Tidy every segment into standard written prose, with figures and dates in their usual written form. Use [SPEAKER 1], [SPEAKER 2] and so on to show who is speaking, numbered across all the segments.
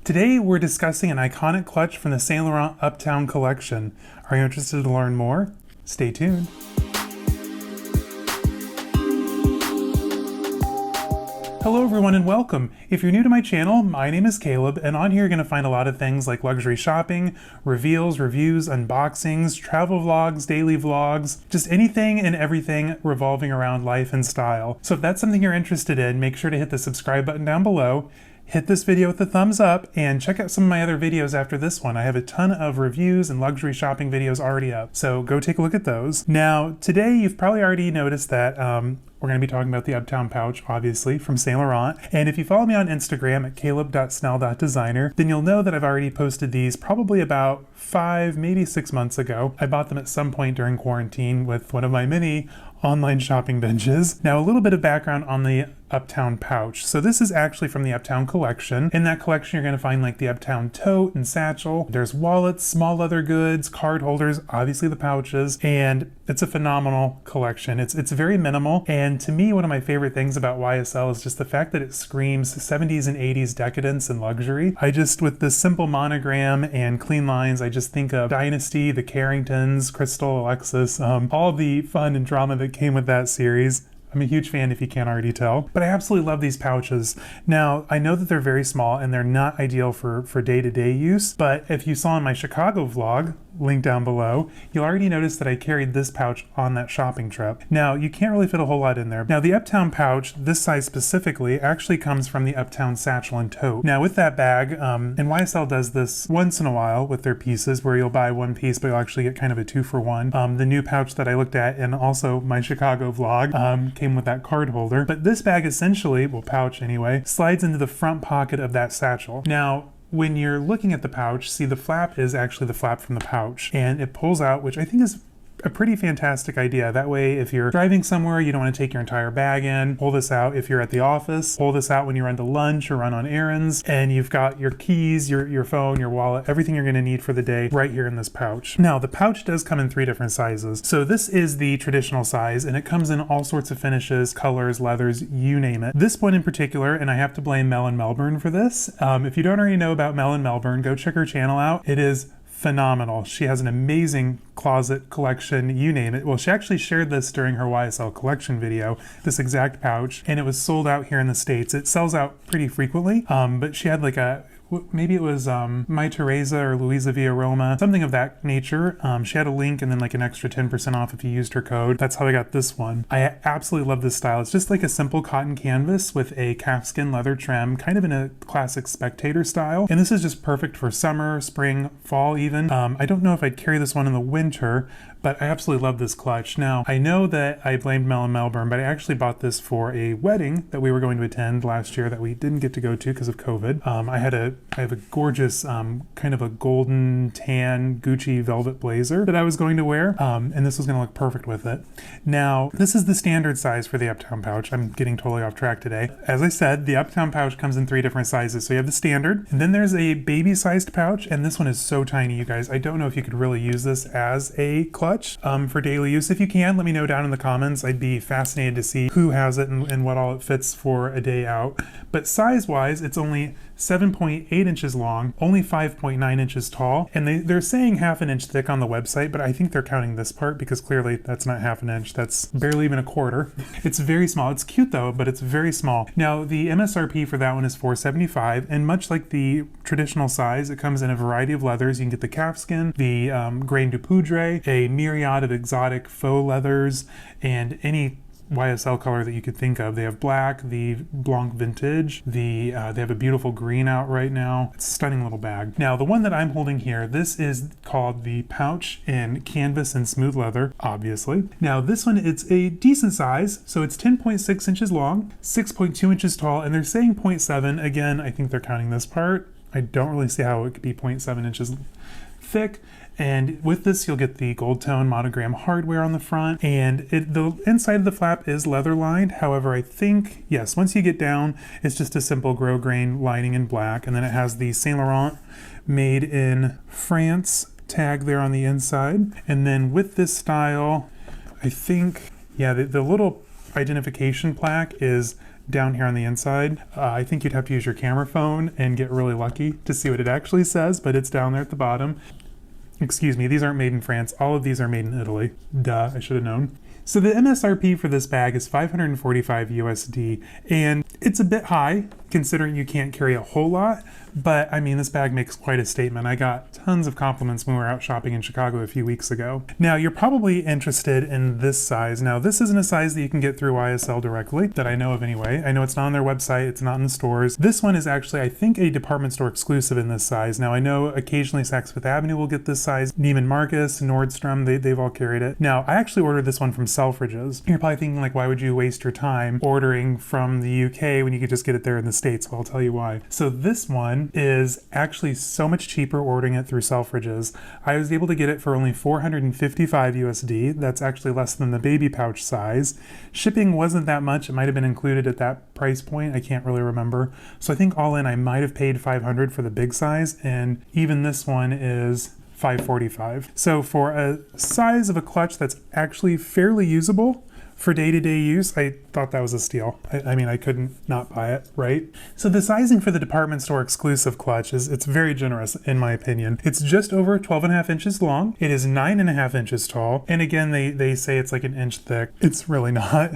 [SPEAKER 1] Today we're discussing an iconic clutch from the Saint Laurent Uptown collection. Are you interested to learn more? Stay tuned. Hello everyone and welcome. If you're new to my channel, my name is Caleb, and on here you're going to find a lot of things like luxury shopping, reveals, reviews, unboxings, travel vlogs, daily vlogs, just anything and everything revolving around life and style. So if that's something you're interested in, make sure to hit the subscribe button down below. Hit this video with a thumbs up and check out some of my other videos after this one. I have a ton of reviews and luxury shopping videos already up, so go take a look at those. Now, today you've probably already noticed that we're going to be talking about the Uptown Pouch, obviously, from Saint Laurent. And if you follow me on Instagram at caleb.snell.designer, then you'll know that I've already posted these probably about 5, maybe 6 months ago. I bought them at some point during quarantine with one of my many online shopping binges. Now, a little bit of background on the Uptown Pouch. So this is actually from the Uptown collection. In that collection, you're going to find like the Uptown tote and satchel. There's wallets, small leather goods, card holders, obviously the pouches, and it's a phenomenal collection. It's very minimal, and to me, one of my favorite things about YSL is just the fact that it screams 70s and 80s decadence and luxury. With this simple monogram and clean lines, I just think of Dynasty, the Carringtons, Crystal, Alexis, all the fun and drama that came with that series. I'm a huge fan if you can't already tell, but I absolutely love these pouches. Now, I know that they're very small and they're not ideal for day-to-day use, but if you saw in my Chicago vlog, link down below, you'll already notice that I carried this pouch on that shopping trip. Now, you can't really fit a whole lot in there. Now, the Uptown Pouch, this size specifically, actually comes from the Uptown satchel and tote. Now, with that bag, and YSL does this once in a while with their pieces, where you'll buy one piece, but you'll actually get kind of a 2-for-1. The new pouch that I looked at, and also my Chicago vlog, came with that card holder. But this bag essentially, well, pouch anyway, slides into the front pocket of that satchel. Now, when you're looking at the pouch, see the flap is actually the flap from the pouch, and it pulls out, which I think is a pretty fantastic idea. That way, if you're driving somewhere, you don't want to take your entire bag in, pull this out. If you're at the office, pull this out when you run to lunch or run on errands, and you've got your keys, your phone, your wallet, everything you're going to need for the day right here in this pouch. Now, the pouch does come in 3 different sizes. So this is the traditional size, and it comes in all sorts of finishes, colors, leathers, you name it. This one in particular, and I have to blame Mel in Melbourne for this. If you don't already know about Mel in Melbourne, go check her channel out. It is phenomenal. She has an amazing closet collection, you name it. Well, she actually shared this during her YSL collection video, this exact pouch, and it was sold out here in the States. It sells out pretty frequently, but she had like maybe it was My Teresa or Luisa Via Roma, something of that nature. She had a link and then like an extra 10% off if you used her code. That's how I got this one. I absolutely love this style. It's just like a simple cotton canvas with a calfskin leather trim, kind of in a classic spectator style. And this is just perfect for summer, spring, fall even. I don't know if I'd carry this one in the winter, but I absolutely love this clutch. Now, I know that I blamed Mel in Melbourne, but I actually bought this for a wedding that we were going to attend last year that we didn't get to go to because of COVID. I have a gorgeous kind of a golden tan Gucci velvet blazer that I was going to wear, and this was going to look perfect with it. Now, this is the standard size for the Uptown Pouch. I'm getting totally off track today. As I said, the Uptown Pouch comes in 3 different sizes. So you have the standard, and then there's a baby-sized pouch, and this one is so tiny, you guys. I don't know if you could really use this as a clutch for daily use. If you can, let me know down in the comments. I'd be fascinated to see who has it and what all it fits for a day out. But size-wise, it's only 7.8 inches long, only 5.9 inches tall, and they're saying 1/2 inch thick on the website, but I think they're counting this part because clearly that's not 1/2 inch, that's barely even 1/4. It's very small. It's cute though, but it's very small. Now, the MSRP for that one is $475, and much like the traditional size, it comes in a variety of leathers. You can get the calfskin, the grain du poudre, a myriad of exotic faux leathers, and any YSL color that you could think of. They have black, the Blanc Vintage, they have a beautiful green out right now. It's a stunning little bag. Now, the one that I'm holding here, this is called the Pouch in Canvas and Smooth Leather, obviously. Now, this one, it's a decent size, so it's 10.6 inches long, 6.2 inches tall, and they're saying 0.7. Again, I think they're counting this part. I don't really see how it could be 0.7 inches thick. And with this, you'll get the gold tone monogram hardware on the front, and the inside of the flap is leather lined. However, I think, yes, once you get down, it's just a simple grosgrain grain lining in black, and then it has the Saint Laurent made in France tag there on the inside. And then with this style, I think, yeah, the little identification plaque is down here on the inside. I think you'd have to use your camera phone and get really lucky to see what it actually says, but it's down there at the bottom. Excuse me, these aren't made in France. All of these are made in Italy. Duh, I should have known. So the MSRP for this bag is 545 USD, and it's a bit high considering you can't carry a whole lot, but I mean, this bag makes quite a statement. I got tons of compliments when we were out shopping in Chicago a few weeks ago. Now, you're probably interested in this size. Now, this isn't a size that you can get through YSL directly, that I know of anyway. I know it's not on their website, it's not in the stores. This one is actually, I think, a department store exclusive in this size. Now, I know occasionally Saks Fifth Avenue will get this size. Neiman Marcus, Nordstrom, they've all carried it. Now, I actually ordered this one from Selfridges. You're probably thinking, like, why would you waste your time ordering from the UK when you could just get it there in the States? Well, I'll tell you why. So this one is actually so much cheaper ordering it through Selfridges. I was able to get it for only 455 USD. That's actually less than the baby pouch size. Shipping wasn't that much. It might have been included at that price point. I can't really remember. So I think all in, I might have paid 500 for the big size, and even this one is 545. So for a size of a clutch that's actually fairly usable for day-to-day use, I thought that was a steal. I mean, I couldn't not buy it, right? So the sizing for the department store exclusive clutch it's very generous in my opinion. It's just over 12.5 inches long. It is 9.5 inches tall. And again, they say it's like an inch thick. It's really not.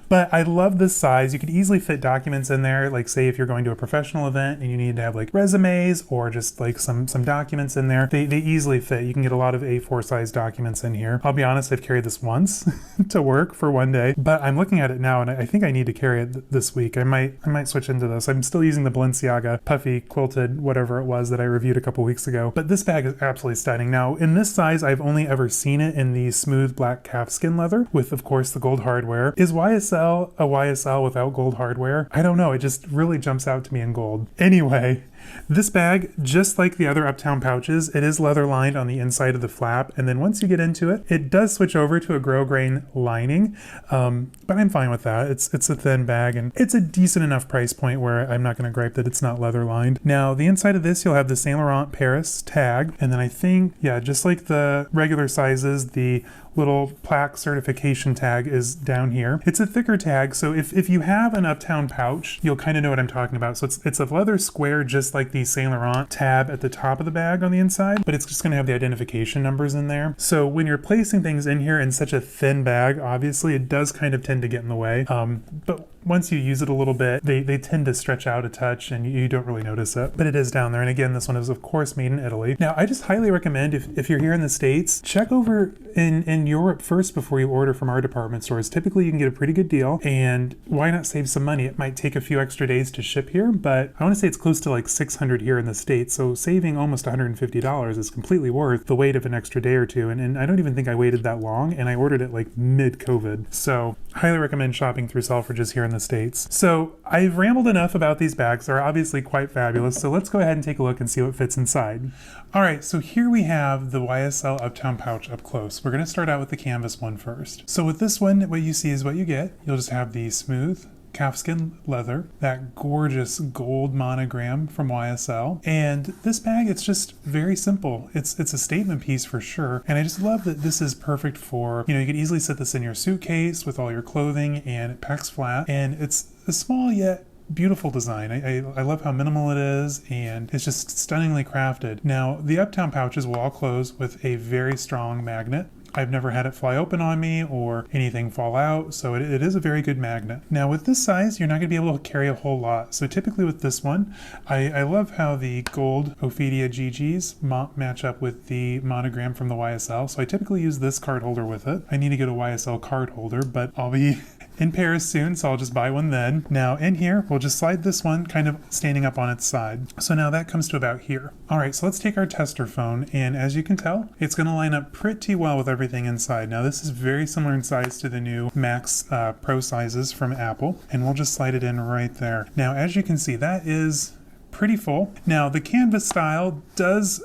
[SPEAKER 1] But I love this size. You could easily fit documents in there. Like say if you're going to a professional event and you need to have like resumes or just like some documents in there, they easily fit. You can get a lot of A4 size documents in here. I'll be honest, I've carried this once to work for one day, but I'm looking at it now and I think I need to carry it this week. I might switch into this. I'm still using the Balenciaga puffy quilted whatever it was that I reviewed a couple weeks ago, but this bag is absolutely stunning. Now in this size, I've only ever seen it in the smooth black calfskin leather with of course the gold hardware. Is YSL a YSL without gold hardware? I don't know. It just really jumps out to me in gold. Anyway, this bag, just like the other Uptown pouches, it is leather lined on the inside of the flap, and then once you get into it, it does switch over to a grosgrain lining, but I'm fine with that. It's a thin bag, and it's a decent enough price point where I'm not going to gripe that it's not leather lined. Now, the inside of this, you'll have the Saint Laurent Paris tag, and then I think, yeah, just like the regular sizes, the little plaque certification tag is down here. It's a thicker tag, so if you have an Uptown pouch, you'll kind of know what I'm talking about. So it's a leather square just like the Saint Laurent tab at the top of the bag on the inside, but it's just going to have the identification numbers in there. So when you're placing things in here in such a thin bag, obviously it does kind of tend to get in the way, but once you use it a little bit, they tend to stretch out a touch and you don't really notice it, but it is down there. And again, this one is of course made in Italy. Now, I just highly recommend if you're here in the States, check over in Europe first before you order from our department stores. Typically you can get a pretty good deal, and why not save some money? It might take a few extra days to ship here, but I want to say it's close to like $600 here in the States. So saving almost $150 is completely worth the wait of an extra day or two. And I don't even think I waited that long, and I ordered it like mid-COVID. So highly recommend shopping through Selfridges here in the States. So I've rambled enough about these bags. They're obviously quite fabulous. So let's go ahead and take a look and see what fits inside. All right, so here we have the YSL Uptown pouch up close. We're going to start out with the canvas one first. So with this one, what you see is what you get. You'll just have the smooth calfskin leather, that gorgeous gold monogram from YSL. And this bag, it's just very simple. It's a statement piece for sure. And I just love that this is perfect for, you could easily set this in your suitcase with all your clothing, and it packs flat. And it's a small yet beautiful design. I love how minimal it is, and it's just stunningly crafted. Now, the Uptown pouches will all close with a very strong magnet. I've never had it fly open on me or anything fall out, so it is a very good magnet. Now with this size, you're not going to be able to carry a whole lot. So typically with this one, I love how the gold Ophidia GGs match up with the monogram from the YSL. So I typically use this card holder with it. I need to get a YSL card holder, but I'll be in Paris soon, so I'll just buy one then. Now in here, we'll just slide this one kind of standing up on its side. So now that comes to about here. All right, so let's take our tester phone, and as you can tell, it's going to line up pretty well with everything inside. Now this is very similar in size to the new Max Pro sizes from Apple, and we'll just slide it in right there. Now as you can see, that is pretty full. Now the canvas style does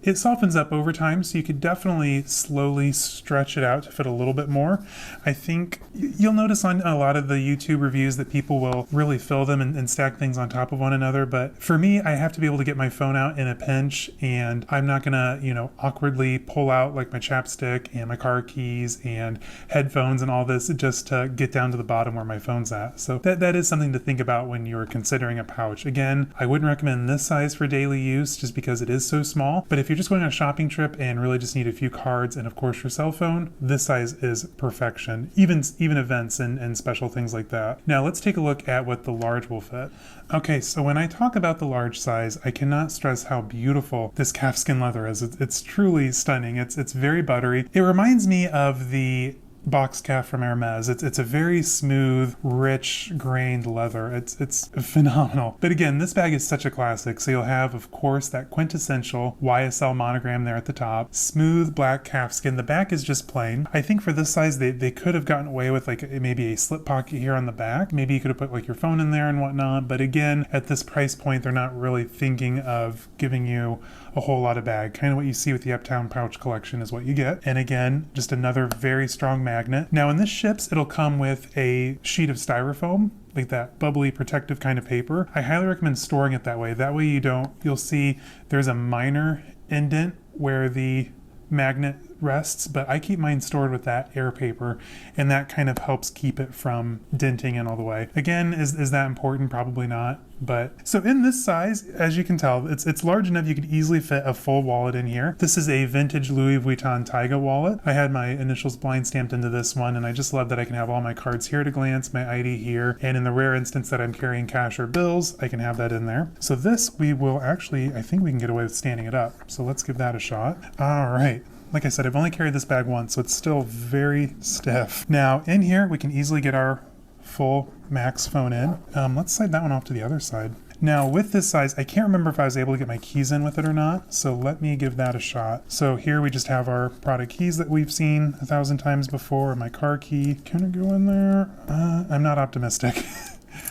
[SPEAKER 1] It softens up over time, so you could definitely slowly stretch it out to fit a little bit more. I think you'll notice on a lot of the YouTube reviews that people will really fill them and stack things on top of one another, but for me, I have to be able to get my phone out in a pinch, and I'm not gonna, awkwardly pull out like my chapstick and my car keys and headphones and all this just to get down to the bottom where my phone's at. So that is something to think about when you're considering a pouch. Again, I wouldn't recommend this size for daily use just because it is so small, but if you're just going on a shopping trip and really just need a few cards and of course your cell phone, this size is perfection, even events and special things like that. Now let's take a look at what the large will fit. Okay, so when I talk about the large size, I cannot stress how beautiful this calfskin leather is. It's truly stunning. It's very buttery. It reminds me of the box calf from Hermes. It's a very smooth, rich grained leather. It's phenomenal. But again, this bag is such a classic. So you'll have, of course, that quintessential YSL monogram there at the top. Smooth black calfskin. The back is just plain. I think for this size, they could have gotten away with like maybe a slip pocket here on the back. Maybe you could have put like your phone in there and whatnot. But again, at this price point, they're not really thinking of giving you a whole lot of bag. Kind of what you see with the Uptown Pouch collection is what you get. And again, just another very strong magnet. Now when this ships, it'll come with a sheet of styrofoam, like that bubbly protective kind of paper. I highly recommend storing it that way. That way you'll see there's a minor indent where the magnet rests, but I keep mine stored with that air paper, and that kind of helps keep it from denting in all the way. Again, is that important? Probably not. But so in this size, as you can tell, it's large enough you could easily fit a full wallet in here. This is a vintage Louis Vuitton Tyga wallet. I had my initials blind stamped into this one, and I just love that I can have all my cards here at a glance, my ID here, and in the rare instance that I'm carrying cash or bills, I can have that in there. So this we will actually, I think we can get away with standing it up. So let's give that a shot. All right. Like I said, I've only carried this bag once, so it's still very stiff. Now in here, we can easily get our full max phone in. Let's slide that one off to the other side. Now with this size, I can't remember if I was able to get my keys in with it or not, so let me give that a shot. So here we just have our product keys that we've seen 1,000 times before, my car key. Can it go in there? I'm not optimistic.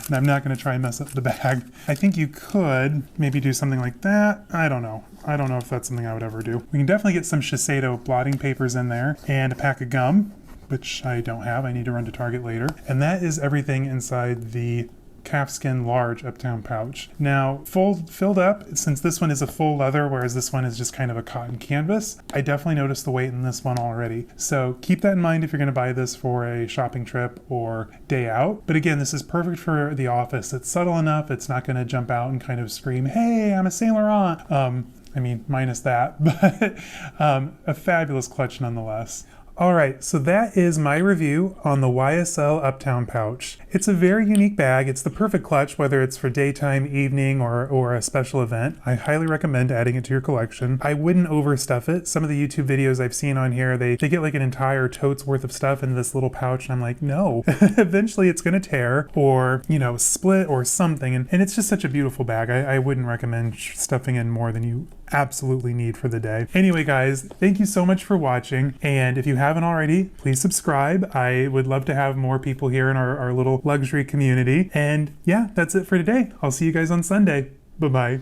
[SPEAKER 1] And I'm not going to try and mess up the bag. I think you could maybe do something like that. I don't know. I don't know if that's something I would ever do. We can definitely get some Shiseido blotting papers in there and a pack of gum, which I don't have. I need to run to Target later. And that is everything inside the calfskin large Uptown pouch. Now filled up, since this one is a full leather whereas this one is just kind of a cotton canvas, I definitely noticed the weight in this one already. So keep that in mind if you're going to buy this for a shopping trip or day out. But again, this is perfect for the office. It's subtle enough, it's not going to jump out and kind of scream, hey, I'm a Saint Laurent. I mean, minus that, but a fabulous clutch nonetheless. All right, so that is my review on the YSL Uptown pouch. It's a very unique bag. It's the perfect clutch, whether it's for daytime, evening, or a special event. I highly recommend adding it to your collection. I wouldn't overstuff it. Some of the YouTube videos I've seen on here, they get like an entire tote's worth of stuff into this little pouch, and I'm like, no. Eventually it's gonna tear or, split or something, and it's just such a beautiful bag. I wouldn't recommend stuffing in more than you absolutely need for the day. Anyway, guys, thank you so much for watching, and if you haven't already, please subscribe. I would love to have more people here in our little luxury community. And yeah, that's it for today. I'll see you guys on Sunday. Bye-bye.